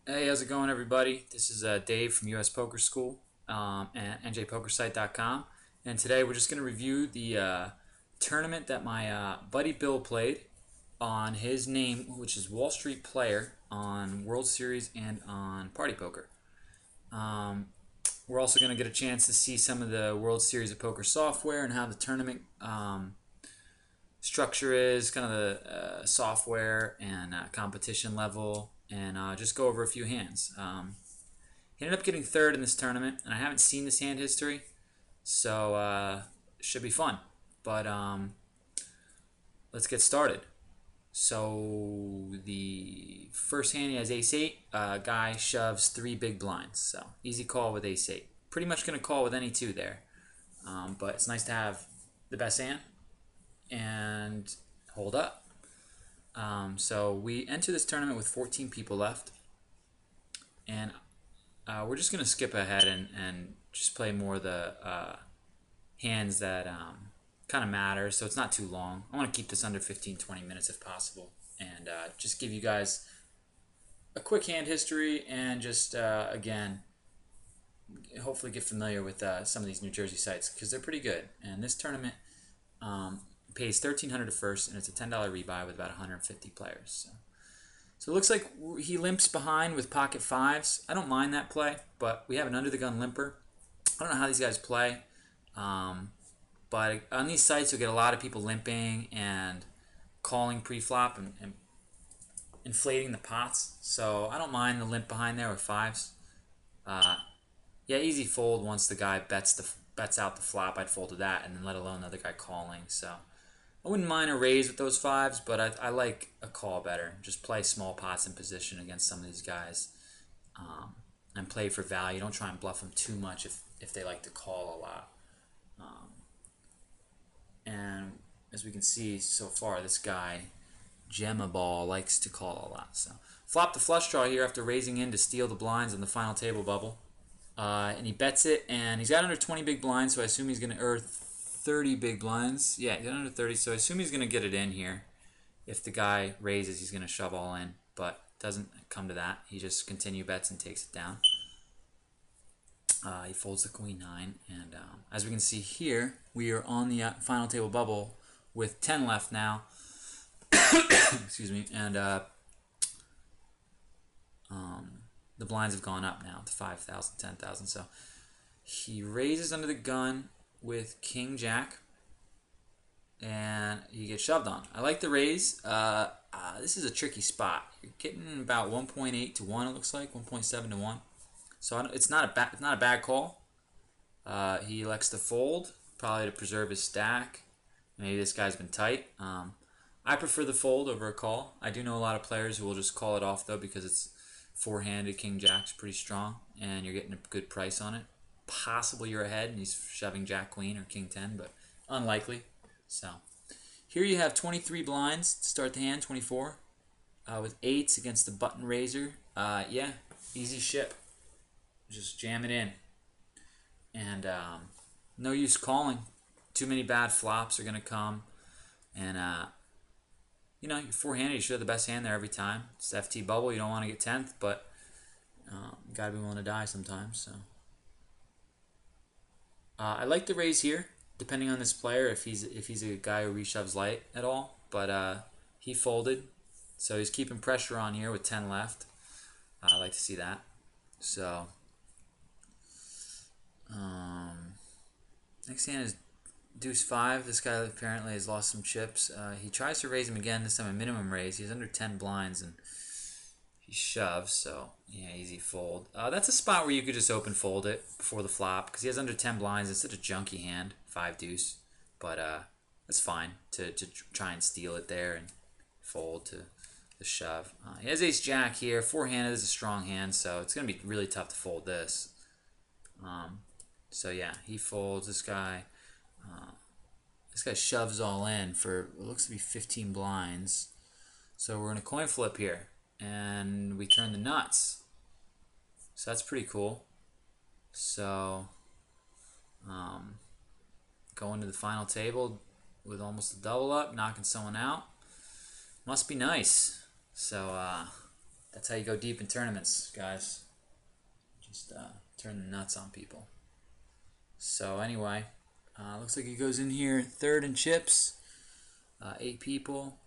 Hey, how's it going, everybody? This is Dave from US Poker School and njpokersite.com. And today we're just going to review the tournament that my buddy Bill played on his name, which is Wall Street Player, on World Series and on Party Poker. We're also going to get a chance to see some of the World Series of Poker software and how the tournament structure is, kind of the software and competition level, and just go over a few hands. He ended up getting third in this tournament, and I haven't seen this hand history, so should be fun. But let's get started. So the first hand, he has ace-8. Guy shoves 3 big blinds, so easy call with ace-8. Pretty much going to call with any 2 there, but it's nice to have the best hand and hold up. So we enter this tournament with 14 people left, and we're just going to skip ahead and just play more of the hands that kind of matter, so it's not too long. I want to keep this under 15-20 minutes if possible, and just give you guys a quick hand history and just, again, hopefully get familiar with some of these New Jersey sites because they're pretty good. And this tournament pays $1,300 at first, and it's a $10 rebuy with about 150 players. So it looks like he limps behind with pocket 5s. I don't mind that play, but we have an under-the-gun limper. I don't know how these guys play, but on these sites you'll get a lot of people limping and calling pre-flop and inflating the pots. So I don't mind the limp behind there with 5s. Yeah, easy fold once the guy bets out the flop. I'd fold to that, and then let alone the other guy calling. So I wouldn't mind a raise with those 5s, but I like a call better. Just play small pots in position against some of these guys, and play for value. Don't try and bluff them too much if they like to call a lot. And as we can see so far, this guy Gemma Ball likes to call a lot. So flop the flush draw here after raising in to steal the blinds on the final table bubble. And he bets it, and he's got under 20 big blinds, so I assume he's going to earn 30 big blinds. Yeah, he's got under 30, so I assume he's going to get it in here. If the guy raises, he's going to shove all in, but it doesn't come to that. He just continue bets and takes it down. He folds the queen 9, and as we can see here, we are on the final table bubble with 10 left now. Excuse me, and the blinds have gone up now to 5,000, 10,000. So he raises under the gun with King Jack, and he gets shoved on. I like the raise. This is a tricky spot. You're getting about 1.8 to 1. It looks like 1.7 to 1. So it's not a bad call. He elects to fold, probably to preserve his stack. Maybe this guy's been tight. I prefer the fold over a call. I do know a lot of players who will just call it off though because it's four-handed. King Jack's pretty strong, and you're getting a good price on it. Possibly you're ahead and he's shoving Jack Queen or King 10, but unlikely. So here you have 23 blinds to start the hand, 24 with 8s against the button raiser. Yeah, easy ship. Just jam it in, and no use calling. Too many bad flops are gonna come, and you know, you're four-handed. You should have the best hand there every time. It's the FT bubble. You don't want to get 10th, but you gotta be willing to die sometimes. So I like the raise here, depending on this player. If he's a guy who reshoves light at all, but he folded, so he's keeping pressure on here with 10 left. I like to see that. So next hand is Deuce 5. This guy apparently has lost some chips. He tries to raise him again, this time a minimum raise. He's under 10 blinds and he shoves, so yeah, easy fold. That's a spot where you could just open fold it before the flop because he has under 10 blinds. It's such a junky hand, 5 deuce, but that's fine to try and steal it there and fold to the shove. He has ace jack here. Four-handed is a strong hand, so it's going to be really tough to fold this. So yeah, he folds. This guy shoves all in for what looks to be 15 blinds. So we're in a coin flip here, and we turn the nuts. So that's pretty cool. So going to the final table with almost a double up, knocking someone out. Must be nice. So That's how you go deep in tournaments, guys. Just turn the nuts on people. So anyway, looks like he goes in here third in chips. 8 people.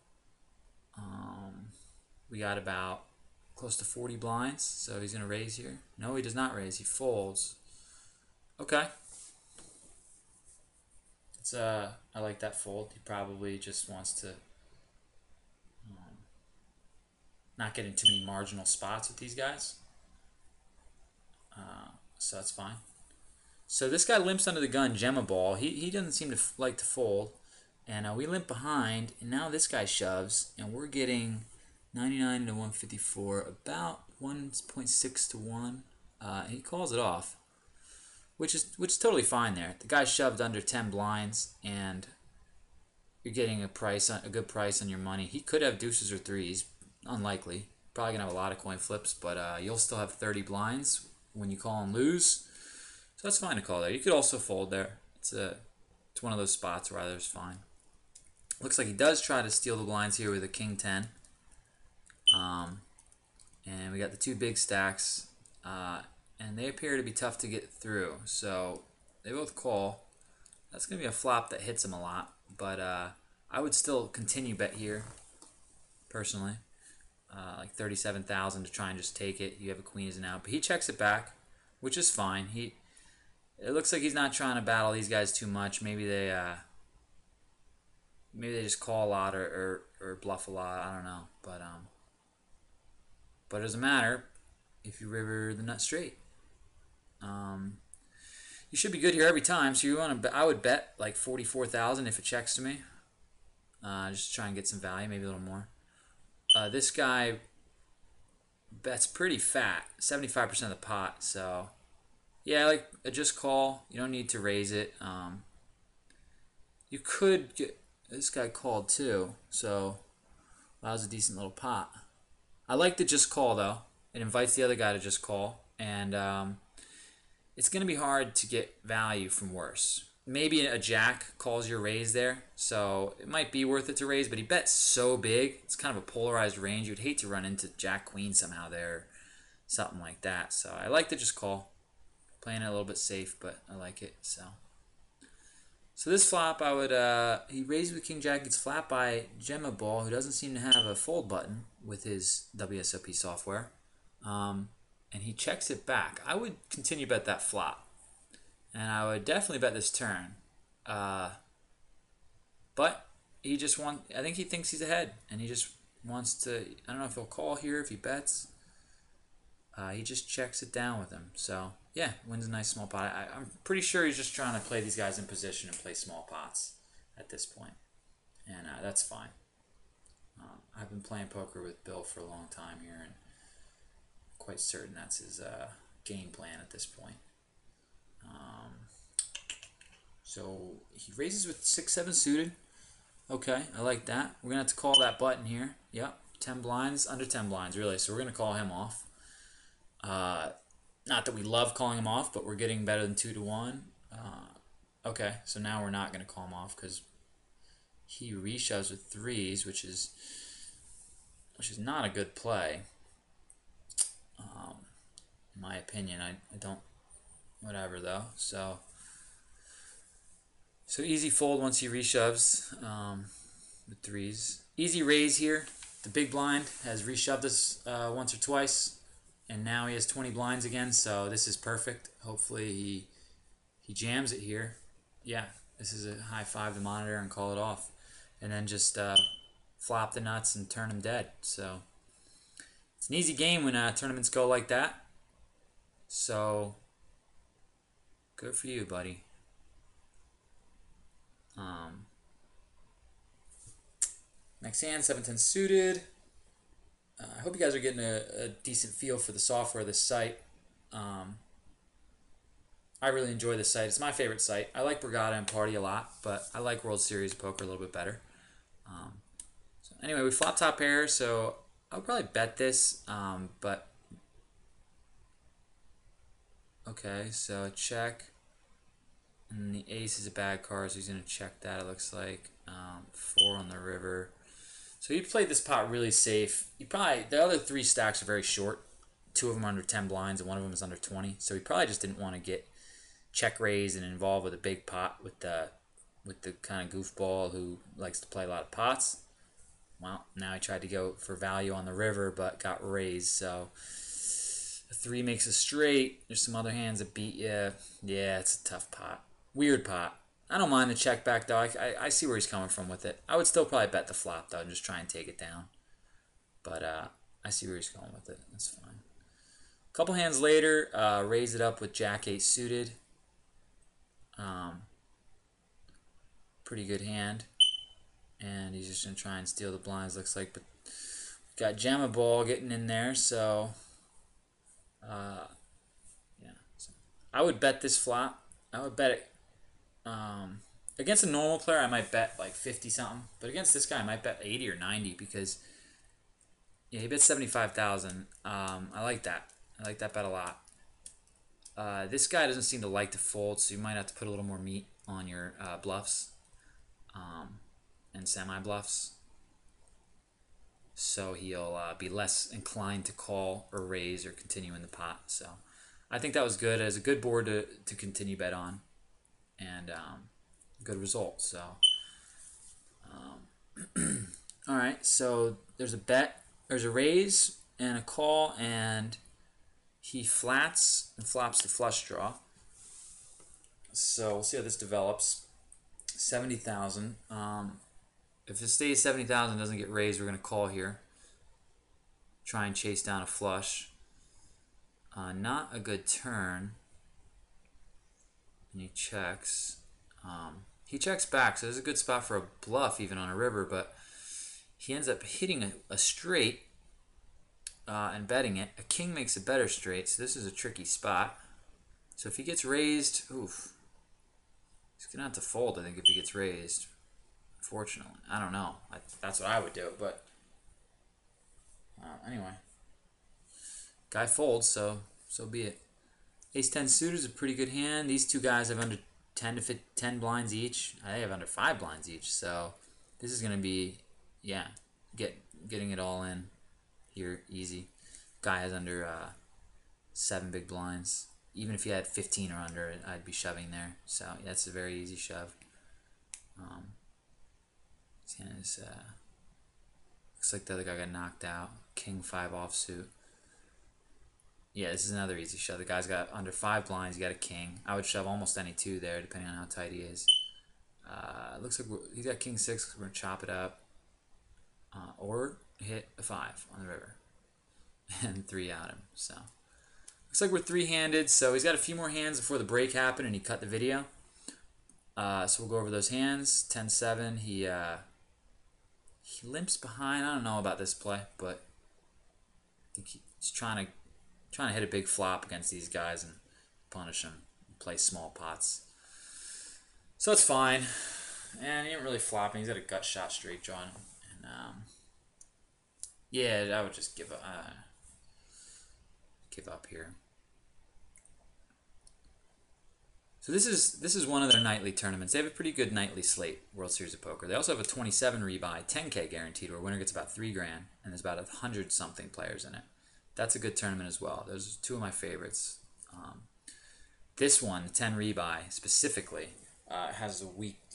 We got about close to 40 blinds, so he's going to raise here. No, he does not raise. He folds. Okay. It's I like that fold. He probably just wants to not get in too many marginal spots with these guys. So that's fine. So this guy limps under the gun, Gemma Ball. He doesn't seem to like to fold. And we limp behind, and now this guy shoves, and we're getting 99 to 154, about 1.6 to 1. He calls it off, which is totally fine there. The guy shoved under 10 blinds, and you're getting a good price on your money. He could have deuces or threes, unlikely. Probably gonna have a lot of coin flips, but you'll still have 30 blinds when you call and lose. So that's fine to call there. You could also fold there. It's one of those spots where there's fine. Looks like he does try to steal the blinds here with a king 10. And we got the 2 big stacks, and they appear to be tough to get through. So they both call. That's going to be a flop that hits him a lot, but I would still continue bet here, personally. Like 37,000 to try and just take it. You have a queen as an out, but he checks it back, which is fine. It looks like he's not trying to battle these guys too much. Maybe they just call a lot or bluff a lot. I don't know, but it doesn't matter if you river the nut straight. You should be good here every time. So you want to? I would bet like 44,000 if it checks to me. Just try and get some value, maybe a little more. This guy bets pretty fat, 75% of the pot. So yeah, like a just call. You don't need to raise it. You could get this guy called too, so that was a decent little pot. I like the just call though. It invites the other guy to just call, and it's going to be hard to get value from worse. Maybe a jack calls your raise there, so it might be worth it to raise, but he bets so big. It's kind of a polarized range. You'd hate to run into jack queen somehow there, or something like that. So I like to just call. Playing it a little bit safe, but I like it. So this flop, I would he raises with king jack, gets flat by Gemma Ball, who doesn't seem to have a fold button with his WSOP software, and he checks it back. I would continue bet that flop, and I would definitely bet this turn, but he just I think he thinks he's ahead, and he just wants to. I don't know if he'll call here if he bets. He just checks it down with him. So yeah, wins a nice small pot. I'm pretty sure he's just trying to play these guys in position and play small pots at this point, and that's fine. I've been playing poker with Bill for a long time here, and I'm quite certain that's his game plan at this point. So he raises with 6-7 suited. Okay, I like that. We're gonna have to call that button here. Yep, 10 blinds, under 10 blinds really. So we're gonna call him off. Not that we love calling him off, but we're getting better than 2 to 1. Okay, so now we're not going to call him off because he reshoves with 3s, which is not a good play. In my opinion, I don't. Whatever though. So easy fold once he reshoves with 3s. Easy raise here. The big blind has reshoved us once or twice. And now he has 20 blinds again, so this is perfect. Hopefully he jams it here. Yeah, this is a high five the monitor and call it off. And then just flop the nuts and turn him dead. So it's an easy game when tournaments go like that. So good for you, buddy. Next hand, 7-10 suited. I hope you guys are getting a decent feel for the software of this site. I really enjoy this site. It's my favorite site. I like Borgata and Party a lot, but I like World Series of Poker a little bit better. So anyway, we flop top pair, so I would probably bet this, but okay, so check. And the ace is a bad card, so he's going to check that, it looks like. 4 on the river. So he played this pot really safe. The other three stacks are very short. Two of them are under 10 blinds and one of them is under 20. So he probably just didn't want to get check raised and involved with a big pot with the kind of goofball who likes to play a lot of pots. Well, now he tried to go for value on the river but got raised. So a 3 makes a straight. There's some other hands that beat you. Yeah, it's a tough pot. Weird pot. I don't mind the check back though. I see where he's coming from with it. I would still probably bet the flop though and just try and take it down. But I see where he's going with it. That's fine. A couple hands later, raise it up with Jack 8 suited. Pretty good hand. And he's just going to try and steal the blinds, looks like. But got Gemma Ball getting in there, so yeah. So I would bet this flop. I would bet it. Against a normal player, I might bet like 50 something, but against this guy, I might bet 80 or 90 because yeah, he bet 75,000. I like that. I like that bet a lot. This guy doesn't seem to like to fold, so you might have to put a little more meat on your bluffs and semi-bluffs. So he'll be less inclined to call or raise or continue in the pot. So I think that was good. As a good board to continue bet on. And good result. So all right, so there's a bet, there's a raise and a call, and he flats and flops the flush draw. So we'll see how this develops. 70,000. If it stays 70,000, doesn't get raised, we're going to call here. Try and chase down a flush. Not a good turn. And he checks. He checks back, so this is a good spot for a bluff even on a river, but he ends up hitting a straight and betting it. A king makes a better straight, so this is a tricky spot. So if he gets raised, oof. He's going to have to fold, I think, if he gets raised. Unfortunately. I don't know. That's what I would do, but anyway. Guy folds, so be it. Ace-10 suited is a pretty good hand. These two guys have under 10 blinds each. They have under 5 blinds each, so this is going to be, yeah, getting it all in here easy. Guy has under 7 big blinds. Even if he had 15 or under, I'd be shoving there. So yeah, that's a very easy shove. Looks like the other guy got knocked out. King 5 offsuit. Yeah, this is another easy shove. The guy's got under 5 blinds. He got a king. I would shove almost any 2 there, depending on how tight he is. Looks like he's got king 6. We're gonna chop it up, or hit a 5 on the river, and 3 out him. So looks like we're 3-handed. So he's got a few more hands before the break happened, and he cut the video. So we'll go over those hands. 10-7. He limps behind. I don't know about this play, but I think he's trying to hit a big flop against these guys and punish them. Play small pots. So it's fine. And he ain't really flopping. He's got a gut shot straight draw. And yeah, I would just give up here. So this is one of their nightly tournaments. They have a pretty good nightly slate, World Series of Poker. They also have a 27 rebuy, 10K guaranteed, where winner gets about $3 grand, and there's about 100 something players in it. That's a good tournament as well. Those are 2 of my favorites. This one, the 10 rebuy specifically, has a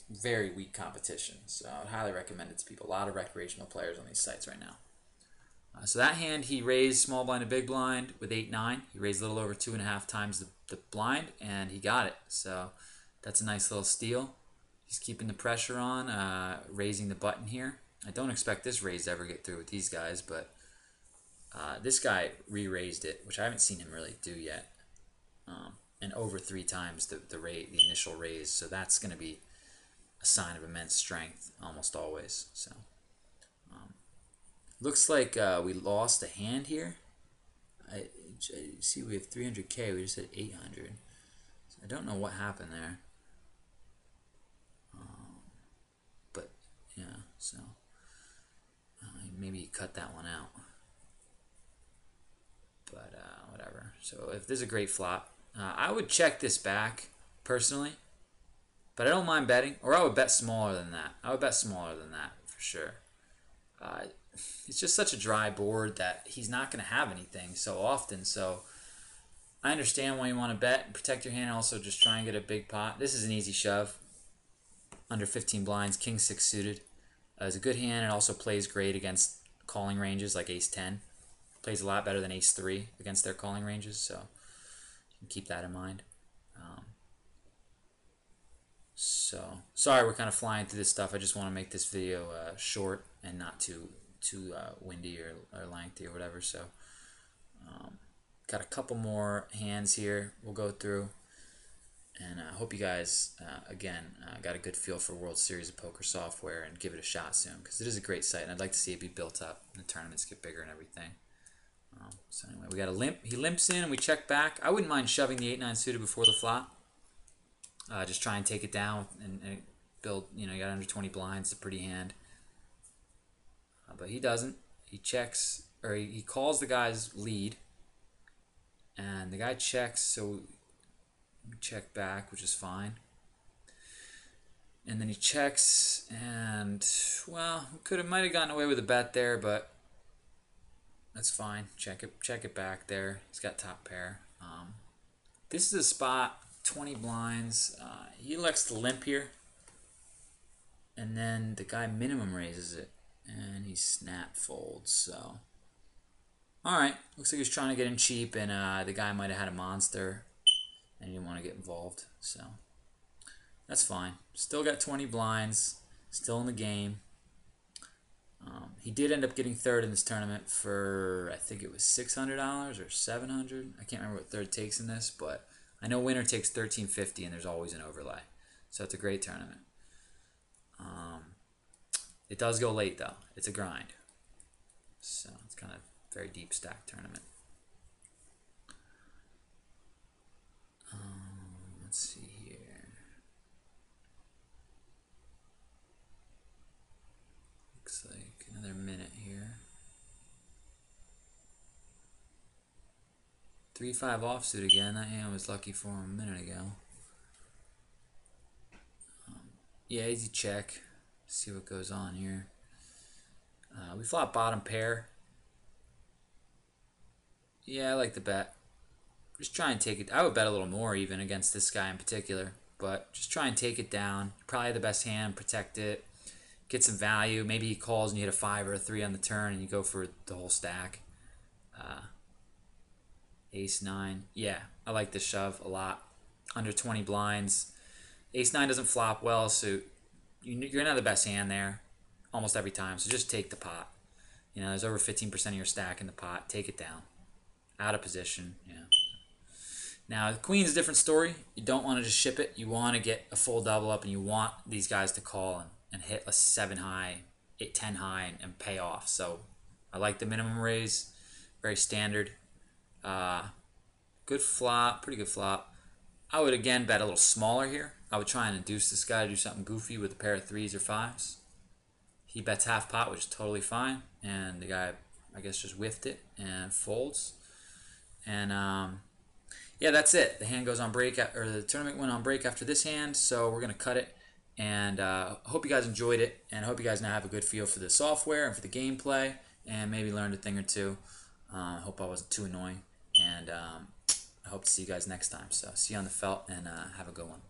very weak competition. So I would highly recommend it to people. A lot of recreational players on these sites right now. So that hand, he raised small blind to big blind with 8-9. He raised a little over 2.5 times the blind, and he got it. So that's a nice little steal. He's keeping the pressure on, raising the button here. I don't expect this raise to ever get through with these guys, but this guy re-raised it, which I haven't seen him really do yet. And over 3 times the initial raise. So that's going to be a sign of immense strength almost always. So looks like we lost a hand here. I see we have 300K. We just had 800. So I don't know what happened there. But yeah, so maybe you cut that one out. But whatever. So if this is a great flop, I would check this back personally. But I don't mind betting, or I would bet smaller than that. I would bet smaller than that for sure. uh, it's just such a dry board that he's not going to have anything so often. So I understand why you want to bet and protect your hand. Also, just try and get a big pot. This is an easy shove. Under 15 blinds, king 6 suited. It's a good hand. It also plays great against calling ranges like ace 10. Plays a lot better than ace 3 against their calling ranges, so you can keep that in mind. So sorry we're kind of flying through this stuff. I just want to make this video short and not too windy or lengthy or whatever. So got a couple more hands here we'll go through, and I hope you guys again got a good feel for World Series of Poker software and give it a shot soon, because it is a great site and I'd like to see it be built up and the tournaments get bigger and everything. So anyway, we got a limp. He limps in and we check back. I wouldn't mind shoving the 8-9 suited before the flop. Just try and take it down and build, you got under 20 blinds, it's a pretty hand. But he doesn't. He checks, or he calls the guy's lead. And the guy checks, so we check back, which is fine. And then he checks, and, well, might have gotten away with a bet there, but that's fine. Check it back there. He's got top pair. This is a spot, 20 blinds. He elects to limp here, and then the guy minimum raises it, and he snap folds. So, all right, looks like he's trying to get in cheap, and the guy might have had a monster, and he didn't want to get involved. So that's fine. Still got 20 blinds, still in the game. He did end up getting third in this tournament for, I think it was $600 or $700. I can't remember what third takes in this, but I know winner takes $13.50, and there's always an overlay. So it's a great tournament. It does go late, though. It's a grind. So it's kind of a very deep stack tournament. Let's see here. Looks like another minute here. 3-5 offsuit again. That hand was lucky for him a minute ago. Yeah, easy check. See what goes on here. We flop bottom pair. Yeah, I like the bet. Just try and take it. I would bet a little more even against this guy in particular, but just try and take it down. Probably the best hand. Protect it. Get some value. Maybe he calls and you hit a 5 or a 3 on the turn and you go for the whole stack. Ace 9. Yeah, I like this shove a lot. Under 20 blinds. Ace 9 doesn't flop well, so you're not the best hand there almost every time. So just take the pot. There's over 15% of your stack in the pot. Take it down. Out of position. Yeah. Now, the queen's a different story. You don't want to just ship it. You want to get a full double up, and you want these guys to call and hit a 7 high, 10 high, and pay off. So I like the minimum raise. Very standard. Good flop. Pretty good flop. I would, again, bet a little smaller here. I would try and induce this guy to do something goofy with a pair of 3s or 5s. He bets half pot, which is totally fine. And the guy, I guess, just whiffed it and folds. And, yeah, that's it. The hand goes on break, or the tournament went on break after this hand, so we're going to cut it. And I hope you guys enjoyed it, and I hope you guys now have a good feel for the software and for the gameplay, and maybe learned a thing or two. I hope I wasn't too annoying, and I hope to see you guys next time. So see you on the felt, and have a good one.